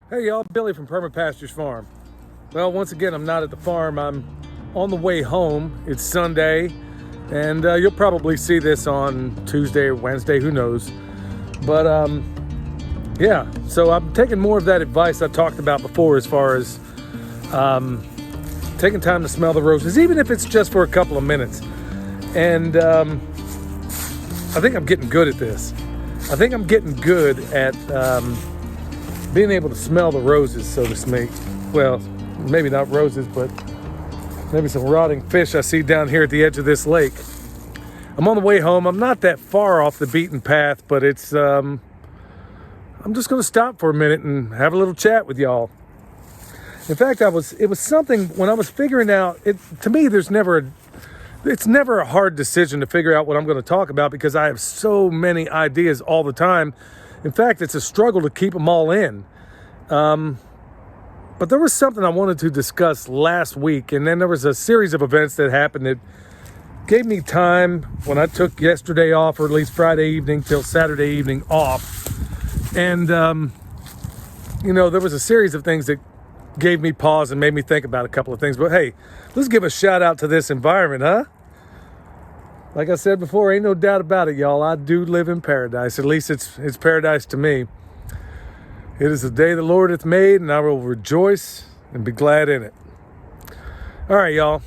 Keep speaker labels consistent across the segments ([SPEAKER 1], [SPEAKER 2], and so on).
[SPEAKER 1] Hey y'all, Billy from Perma Pastures Farm. Well, once again, I'm not at the farm. I'm on the way home. It's Sunday, and you'll probably see this on Tuesday or Wednesday, who knows. But yeah, so I'm taking more of that advice I talked about before as far as taking time to smell the roses, even if it's just for a couple of minutes. And I think I'm getting good at this. I think I'm getting good at being able to smell the roses, so to speak. Well, maybe not roses, but maybe some rotting fish I see down here at the edge of this lake. I'm on the way home. I'm not that far off the beaten path, but it's I'm just going to stop for a minute and have a little chat with y'all. In fact, it was something when I was figuring out it. To me, it's never a hard decision to figure out what I'm going to talk about because I have so many ideas all the time. In fact, it's a struggle to keep them all in. But there was something I wanted to discuss last week, and then there was a series of events that happened that gave me time when I took yesterday off, or at least Friday evening till Saturday evening off. And, there was a series of things that gave me pause and made me think about a couple of things. But hey, let's give a shout out to this environment, huh? Like I said before, ain't no doubt about it, y'all. I do live in paradise. At least it's paradise to me. It is the day the Lord hath made, and I will rejoice and be glad in it. All right, y'all.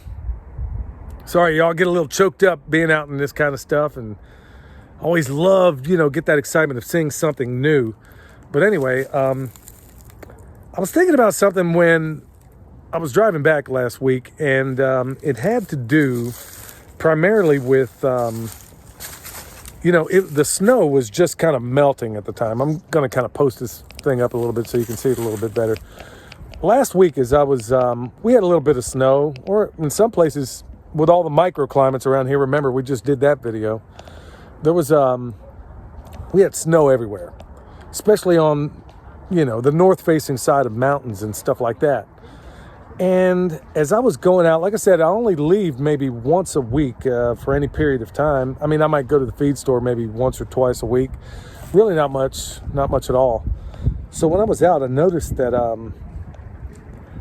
[SPEAKER 1] Sorry, y'all get a little choked up being out in this kind of stuff, and always love, get that excitement of seeing something new. But anyway, I was thinking about something when I was driving back last week, and it had to do primarily with, the snow was just kind of melting at the time. I'm going to kind of post this thing up a little bit so you can see it a little bit better. Last week as I was, we had a little bit of snow, or in some places with all the microclimates around here. Remember, we just did that video. There was, we had snow everywhere, especially on, the north-facing side of mountains and stuff like that. And as I was going out, like I said, I only leave maybe once a week for any period of time. I mean, I might go to the feed store maybe once or twice a week. Really not much at all. So when I was out, I noticed that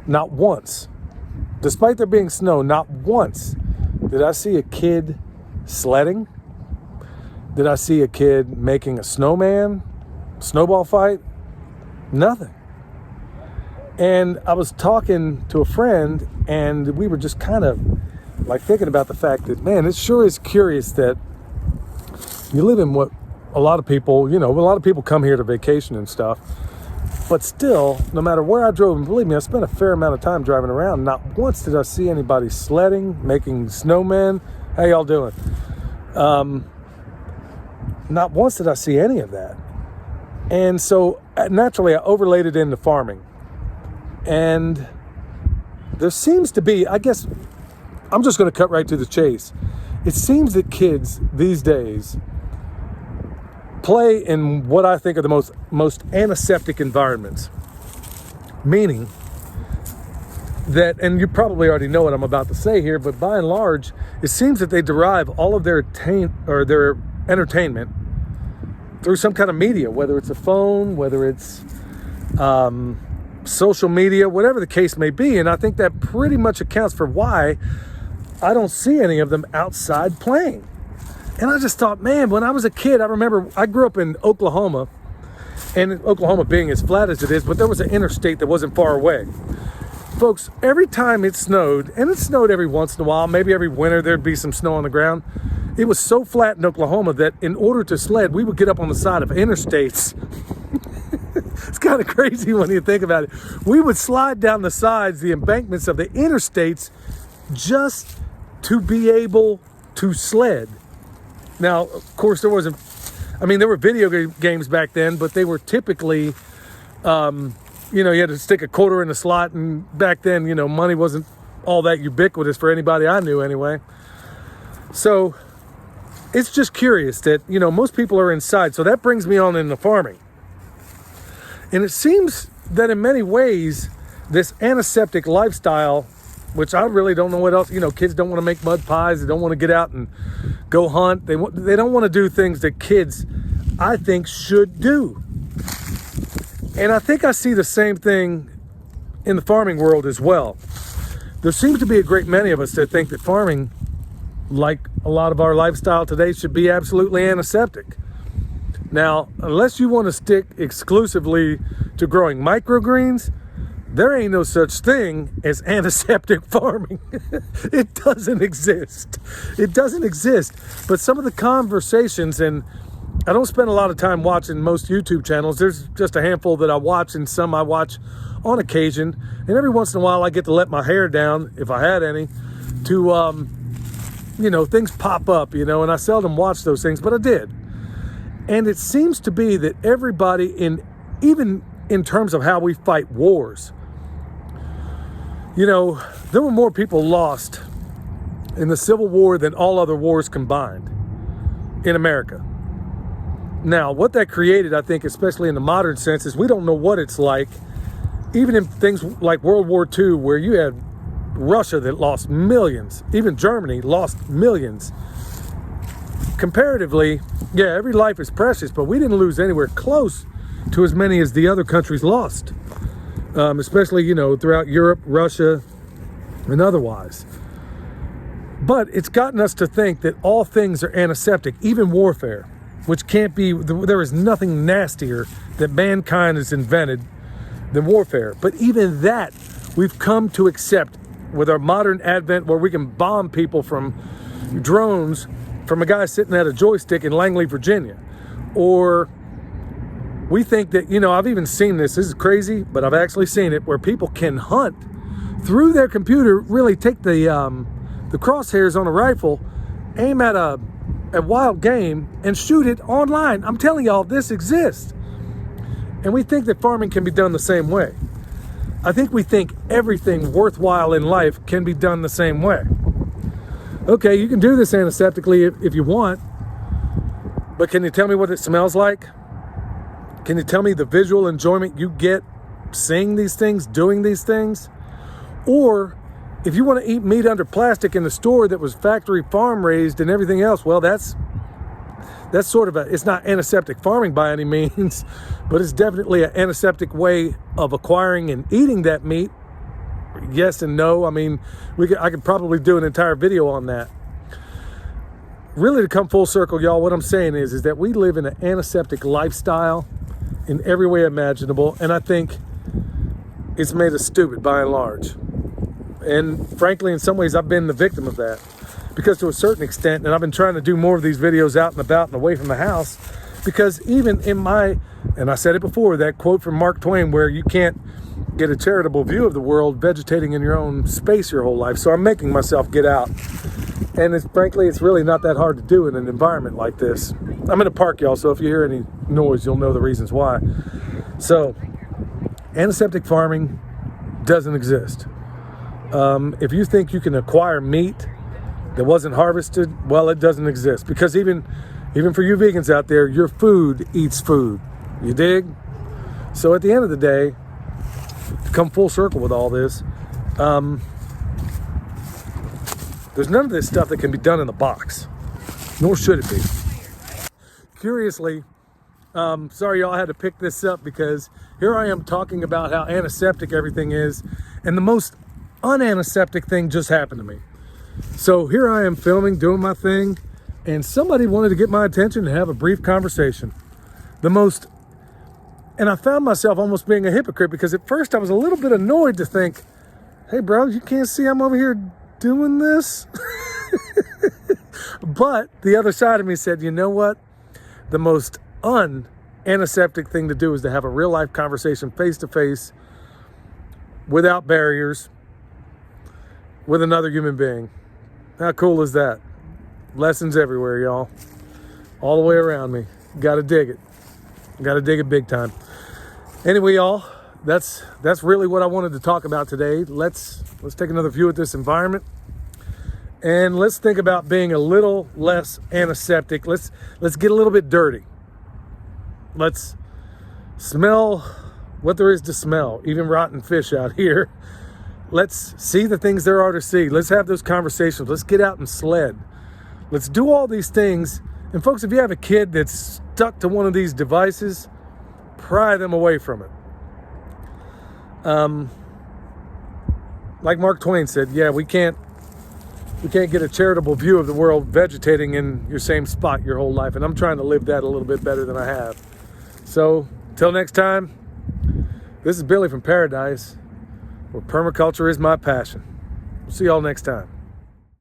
[SPEAKER 1] not once, despite there being snow, not once did I see a kid sledding. Did I see a kid making a snowman, snowball fight? Nothing. And I was talking to a friend, and we were just kind of like thinking about the fact that, man, it sure is curious that you live in what a lot of people, a lot of people come here to vacation and stuff. But still, no matter where I drove, and believe me, I spent a fair amount of time driving around, not once did I see anybody sledding, making snowmen. How y'all doing? Not once did I see any of that. And so naturally, I overlaid it into farming. And there seems to be, I guess, I'm just going to cut right to the chase. It seems that kids these days play in what I think are the most antiseptic environments. Meaning that, and you probably already know what I'm about to say here, but by and large, it seems that they derive all of their entertainment through some kind of media, whether it's a phone, whether it's social media, whatever the case may be. And I think that pretty much accounts for why I don't see any of them outside playing. And I just thought, man, when I was a kid, I remember I grew up in Oklahoma, and Oklahoma being as flat as it is, but there was an interstate that wasn't far away. Folks, every time it snowed, and it snowed every once in a while, maybe every winter there'd be some snow on the ground. It was so flat in Oklahoma that in order to sled, we would get up on the side of interstates. It's kind of crazy when you think about it. We would slide down the sides, the embankments of the interstates, just to be able to sled. Now, of course, there were video games back then, but they were typically, you had to stick a quarter in the slot, and back then, money wasn't all that ubiquitous for anybody I knew anyway. So it's just curious that, most people are inside. So that brings me on into farming. And it seems that in many ways, this antiseptic lifestyle, which I really don't know what else, kids don't want to make mud pies. They don't want to get out and go hunt. They don't want to do things that kids, I think, should do. And I think I see the same thing in the farming world as well. There seems to be a great many of us that think that farming, like a lot of our lifestyle today, should be absolutely antiseptic. Now, unless you want to stick exclusively to growing microgreens, there ain't no such thing as antiseptic farming. It doesn't exist. It doesn't exist. But some of the conversations, and I don't spend a lot of time watching most YouTube channels. There's just a handful that I watch, and some I watch on occasion. And every once in a while I get to let my hair down, if I had any, to, things pop up, and I seldom watch those things, but I did. And it seems to be that everybody, even in terms of how we fight wars, there were more people lost in the Civil War than all other wars combined in America. Now, what that created, I think, especially in the modern sense, is we don't know what it's like, even in things like World War II, where you had Russia that lost millions, even Germany lost millions. Comparatively, yeah, every life is precious, but we didn't lose anywhere close to as many as the other countries lost. Especially, throughout Europe, Russia, and otherwise. But it's gotten us to think that all things are antiseptic, even warfare, which can't be, there is nothing nastier that mankind has invented than warfare. But even that, we've come to accept with our modern advent, where we can bomb people from drones from a guy sitting at a joystick in Langley, Virginia. Or we think that, I've even seen this is crazy, but I've actually seen it, where people can hunt through their computer, really take the crosshairs on a rifle, aim at a wild game, and shoot it online. I'm telling y'all, this exists. And we think that farming can be done the same way. I think we think everything worthwhile in life can be done the same way. Okay, you can do this antiseptically if you want, but can you tell me what it smells like? Can you tell me the visual enjoyment you get seeing these things, doing these things? Or if you want to eat meat under plastic in the store that was factory farm raised and everything else, well, that's sort of it's not antiseptic farming by any means, but it's definitely an antiseptic way of acquiring and eating that meat. Yes and no. I mean, I could probably do an entire video on that. Really, to come full circle, y'all, what I'm saying is that we live in an antiseptic lifestyle in every way imaginable, and I think it's made us stupid by and large. And frankly, in some ways, I've been the victim of that, because to a certain extent, and I've been trying to do more of these videos out and about and away from the house, because even in and I said it before, that quote from Mark Twain, where you can't get a charitable view of the world vegetating in your own space your whole life. So I'm making myself get out. And frankly, it's really not that hard to do in an environment like this. I'm in a park, y'all, so if you hear any noise, you'll know the reasons why. So, antiseptic farming doesn't exist. If you think you can acquire meat that wasn't harvested, well, it doesn't exist. Because even for you vegans out there, your food eats food. You dig? So at the end of the day, to come full circle with all this, there's none of this stuff that can be done in the box, nor should it be. Curiously, sorry y'all, I had to pick this up because here I am talking about how antiseptic everything is, and the most unantiseptic thing just happened to me. So here I am filming, doing my thing, and somebody wanted to get my attention and have a brief conversation. And I found myself almost being a hypocrite, because at first I was a little bit annoyed to think, hey bro, you can't see I'm over here doing this? But the other side of me said, you know what? The most unantiseptic thing to do is to have a real life conversation face to face, without barriers, with another human being. How cool is that? Lessons everywhere, y'all. All the way around me. Gotta dig it. Gotta dig it big time. Anyway, y'all, that's really what I wanted to talk about today. Let's take another view at this environment, and let's think about being a little less antiseptic. Let's get a little bit dirty. Let's smell what there is to smell, even rotten fish out here. Let's see the things there are to see. Let's have those conversations. Let's get out and sled. Let's do all these things. And folks, if you have a kid that's stuck to one of these devices, pry them away from it. Like Mark Twain said, yeah, we can't get a charitable view of the world vegetating in your same spot your whole life. And I'm trying to live that a little bit better than I have. So, till next time, this is Billy from Paradise, where permaculture is my passion. See y'all next time.